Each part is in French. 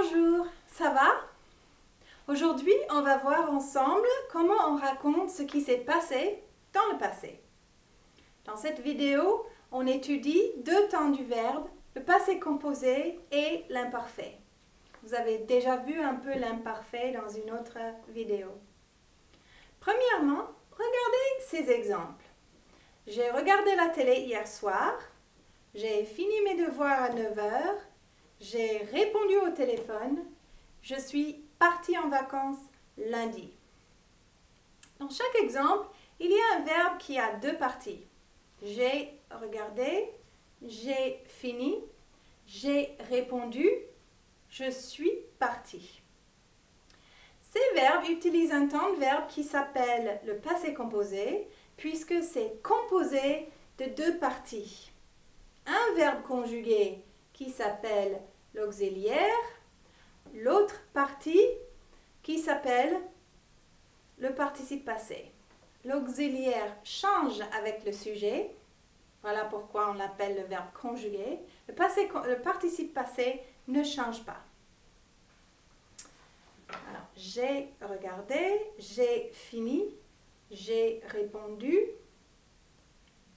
Bonjour, ça va? Aujourd'hui, on va voir ensemble comment on raconte ce qui s'est passé dans le passé. Dans cette vidéo, on étudie deux temps du verbe, le passé composé et l'imparfait. Vous avez déjà vu un peu l'imparfait dans une autre vidéo. Premièrement, regardez ces exemples. J'ai regardé la télé hier soir, j'ai fini mes devoirs à 9 heures, j'ai répondu au téléphone, je suis partie en vacances lundi. Dans chaque exemple, il y a un verbe qui a deux parties. J'ai regardé, j'ai fini, j'ai répondu, je suis partie. Ces verbes utilisent un temps de verbe qui s'appelle le passé composé, puisque c'est composé de deux parties. Un verbe conjugué qui s'appelle l'auxiliaire, l'autre partie qui s'appelle le participe passé. L'auxiliaire change avec le sujet, voilà pourquoi on l'appelle le verbe conjugué. Le participe passé ne change pas. Alors, j'ai regardé, j'ai fini, j'ai répondu,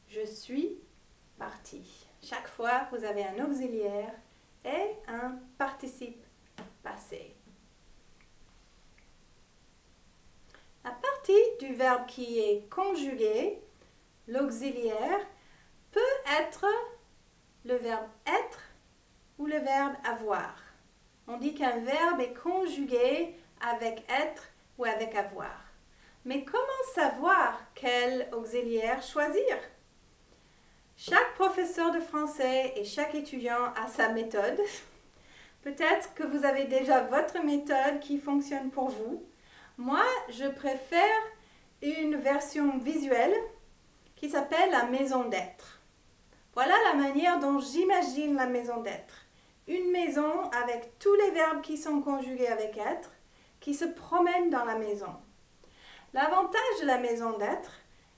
je suis partie. Chaque fois, vous avez un auxiliaire et un participe passé. La partie du verbe qui est conjugué, l'auxiliaire, peut être le verbe être ou le verbe avoir. On dit qu'un verbe est conjugué avec être ou avec avoir. Mais comment savoir quel auxiliaire choisir? Chaque professeur de français et chaque étudiant a sa méthode. Peut-être que vous avez déjà votre méthode qui fonctionne pour vous. Moi, je préfère une version visuelle qui s'appelle la maison d'être. Voilà la manière dont j'imagine la maison d'être. Une maison avec tous les verbes qui sont conjugués avec être, qui se promènent dans la maison. L'avantage de la maison d'être,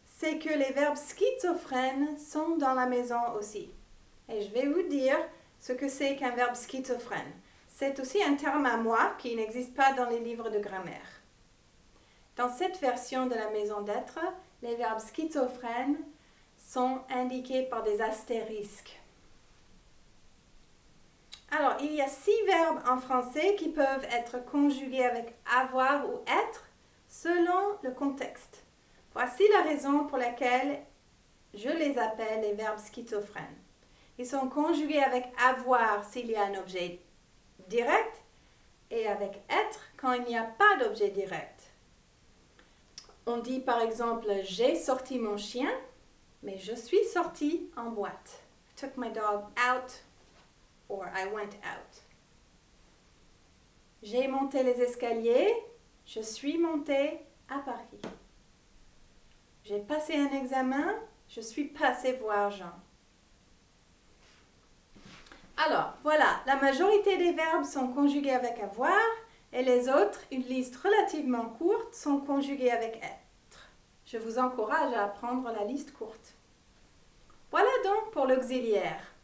c'est que les verbes schizophrènes sont dans la maison aussi. Et je vais vous dire ce que c'est qu'un verbe schizophrène. C'est aussi un terme à moi qui n'existe pas dans les livres de grammaire. Dans cette version de la maison d'être, les verbes schizophrènes sont indiqués par des astérisques. Alors, il y a 6 verbes en français qui peuvent être conjugués avec avoir ou être selon le contexte. Voici la raison pour laquelle je les appelle les verbes schizophrènes. Ils sont conjugués avec avoir s'il y a un objet direct et avec être quand il n'y a pas d'objet direct. On dit par exemple « j'ai sorti mon chien », mais je suis sortie en boîte. I took my dog out or I went out. J'ai monté les escaliers, je suis montée à Paris. J'ai passé un examen, je suis passée voir Jean. Alors, voilà, la majorité des verbes sont conjugués avec avoir et les autres, une liste relativement courte, sont conjugués avec être. Je vous encourage à apprendre la liste courte. Voilà donc pour l'auxiliaire.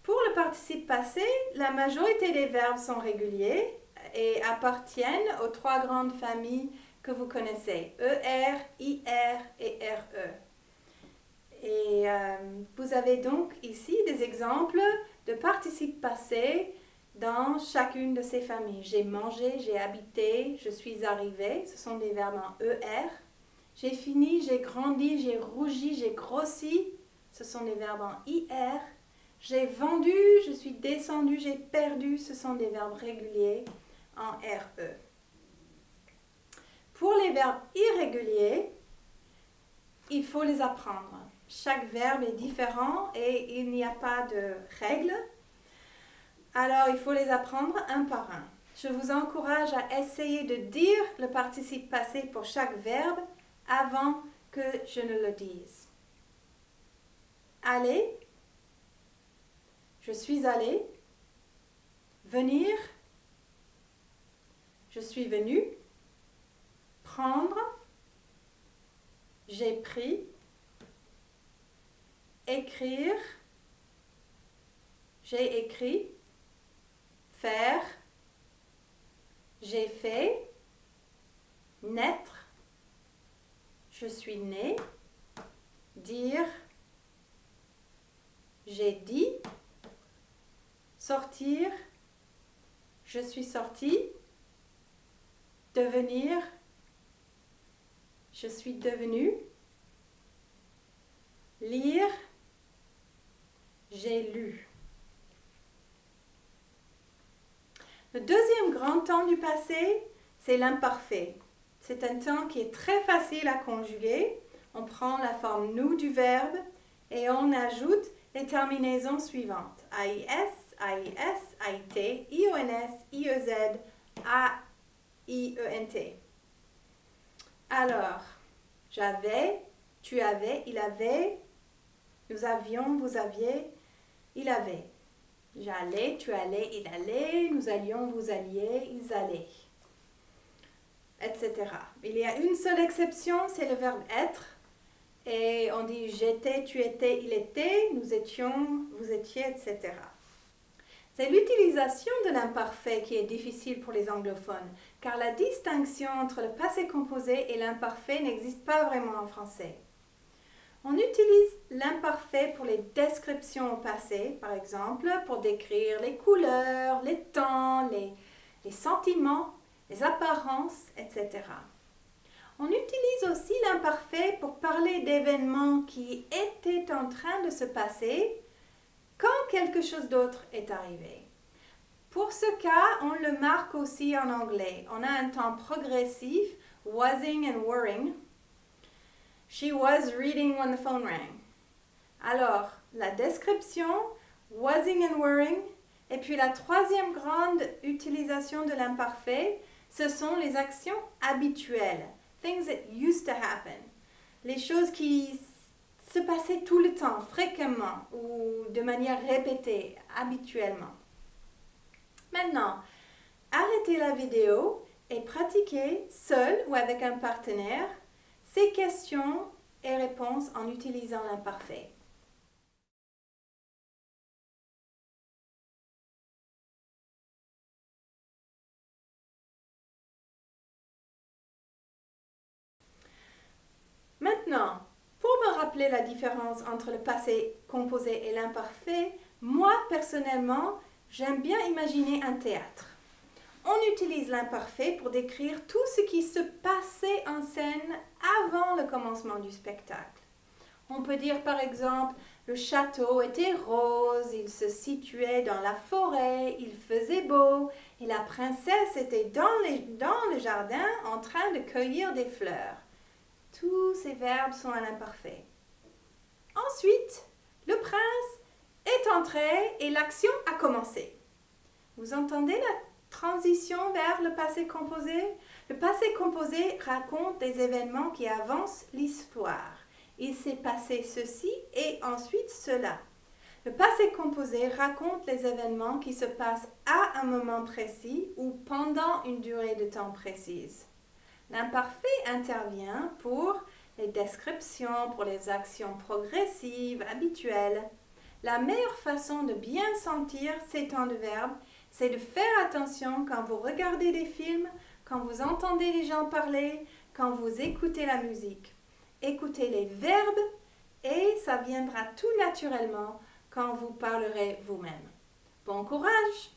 Pour le participe passé, la majorité des verbes sont réguliers et appartiennent aux 3 grandes familles que vous connaissez, ER, IR et RE. Et vous avez donc ici des exemples de participes passés dans chacune de ces familles. J'ai mangé, j'ai habité, je suis arrivé, ce sont des verbes en ER. J'ai fini, j'ai grandi, j'ai rougi, j'ai grossi, ce sont des verbes en IR. J'ai vendu, je suis descendu, j'ai perdu, ce sont des verbes réguliers en RE. Pour les verbes irréguliers, il faut les apprendre. Chaque verbe est différent et il n'y a pas de règles. Alors, il faut les apprendre un par un. Je vous encourage à essayer de dire le participe passé pour chaque verbe avant que je ne le dise. Aller, je suis allé. Venir, je suis venu. Prendre, j'ai pris. Écrire, j'ai écrit. Faire, J'ai fait. Naître. Je suis né. Dire. J'ai dit. Sortir. Je suis sorti. Devenir. Je suis devenu. Lire. J'ai lu. Le deuxième grand temps du passé, c'est l'imparfait. C'est un temps qui est très facile à conjuguer. On prend la forme nous du verbe et on ajoute les terminaisons suivantes. AIS, AIS, AIT, IONS, IEZ, AIENT. Alors, j'avais, tu avais, il avait, nous avions, vous aviez, il avait. J'allais, tu allais, il allait, nous allions, vous alliez, ils allaient, etc. Il y a une seule exception, c'est le verbe être. Et on dit j'étais, tu étais, il était, nous étions, vous étiez, etc. C'est l'utilisation de l'imparfait qui est difficile pour les anglophones, car la distinction entre le passé composé et l'imparfait n'existe pas vraiment en français. On utilise l'imparfait pour les descriptions au passé, par exemple, pour décrire les couleurs, les temps, les sentiments, les apparences, etc. On utilise aussi l'imparfait pour parler d'événements qui étaient en train de se passer quand quelque chose d'autre est arrivé. Pour ce cas, on le marque aussi en anglais. On a un temps progressif, wasing and wearing. She was reading when the phone rang. Alors, la description, wasing and wearing, et puis la troisième grande utilisation de l'imparfait, ce sont les actions habituelles. Things that used to happen. Les choses qui se passaient tout le temps, fréquemment ou de manière répétée, habituellement. Maintenant, arrêtez la vidéo et pratiquez seul ou avec un partenaire ces questions et réponses en utilisant l'imparfait. Maintenant, pour me rappeler la différence entre le passé composé et l'imparfait, moi personnellement, j'aime bien imaginer un théâtre. On utilise l'imparfait pour décrire tout ce qui se passait en scène avant le commencement du spectacle. On peut dire par exemple, le château était rose, il se situait dans la forêt, il faisait beau et la princesse était dans le jardin en train de cueillir des fleurs. Tous ces verbes sont à l'imparfait. Ensuite, le prince est entré et l'action a commencé. Vous entendez la transition vers le passé composé? Le passé composé raconte des événements qui avancent l'histoire. Il s'est passé ceci et ensuite cela. Le passé composé raconte les événements qui se passent à un moment précis ou pendant une durée de temps précise. L'imparfait intervient pour les descriptions, pour les actions progressives, habituelles. La meilleure façon de bien sentir ces temps de verbe, c'est de faire attention quand vous regardez des films, quand vous entendez les gens parler, quand vous écoutez la musique. Écoutez les verbes et ça viendra tout naturellement quand vous parlerez vous-même. Bon courage!